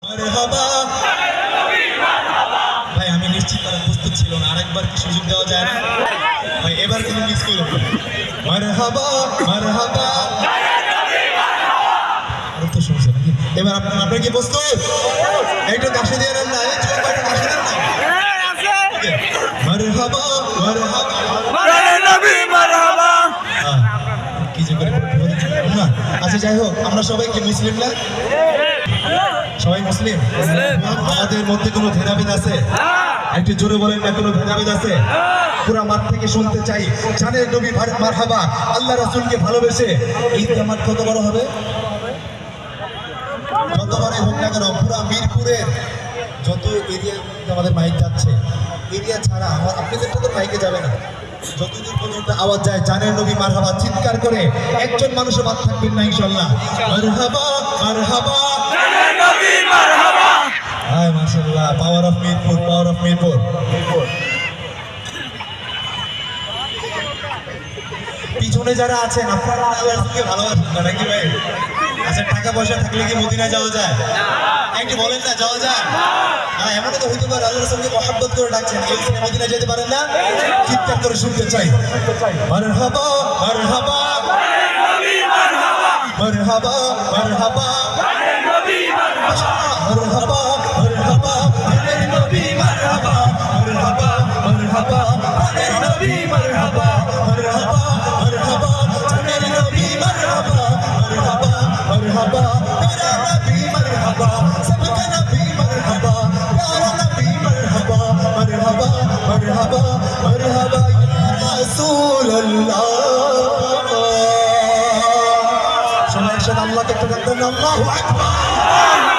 মারহাবা ভাই, আমি নিশ্চিত তারা প্রস্তুত ছিল না। আরেকবার কি সুযোগ দেওয়া যায় না ভাই? এবার কিন্তু মিস করো। মারহাবা মারহাবা, তো শুনছে নাকি? এবার আপনারা কি প্রস্তুত? একটু কাশি দিয়ে নেন না, এই চোখ বাইটা কাশি দেন না। মারহাবা মারহাবা নবী মারহাবা। কি যে করে না। আচ্ছা যাই হোক, আমরা সবাই কি মুসলিম না? সবাই মুসলিম। আমাদের মধ্যে কোনো ভেদাভেদ আছে? একটু জোরে বলেন না, কোনো ভেদাভেদ আছে? পুরা মাঠ থেকে শুনতে চাই, জানের নবী মারহাবা, আল্লাহ রাসূলকে ভালোবেসে ঈদ জামাত কত বড় হবে? যতবারই হোক না কেন, পুরা মিরপুরের যত এরিয়া আমাদের মাইক যাচ্ছে, এরিয়া ছাড়া আপনাদের তো মাইকে যাবে না, যতদূর পর্যন্ত আওয়াজ যায় জানের নবী মারহাবা চিৎকার করে একজন মানুষও বাদ থাকবেন না ইনশাআল্লাহ। মারহাবা মারহাবা জানের নবী মারহাবা। হায় মাশাআল্লাহ, power of Mirpur, power of Mirpur. পিছনে যারা আছেন আপনারা আল্লাহর রাসূলকে ভালোবাসেন না নাকি ভাই? আচ্ছা, টাকা পয়সা থাকলে কি মদিনা যাওয়া যায়? একটু বলেন না, যাওয়া যায়? এমনও তো হইতে পারে আল্লাহর রাসূলকে মহব্বত করে ডাকছেন, এই জন্য মদিনা যেতে পারেন না? চিৎকার করে শুনতে চাই মারহাবা মারহাবা জানের নবী মারহাবা। মারহাবা মারহাবা জানের নবী মারহাবা। মারহাবা মারহাবা জানের নবী মারহাবা। মারহাবা মারহাবা জানের নবী মারহাবা। মারহাবা মারহাবা জানের নবী মারহাবা। মারহাবা মারহাবা মেরা নবী মারহাবা, সবকা নবী মারহাবা, প্যারা নবী মারহাবা। মারহাবা মারহাবা মারহাবা ইয়া রাসূলুল্লাহ। সবাই একসাথে আল্লাহকে একটা ডাক দেন, আল্লাহু আকবার।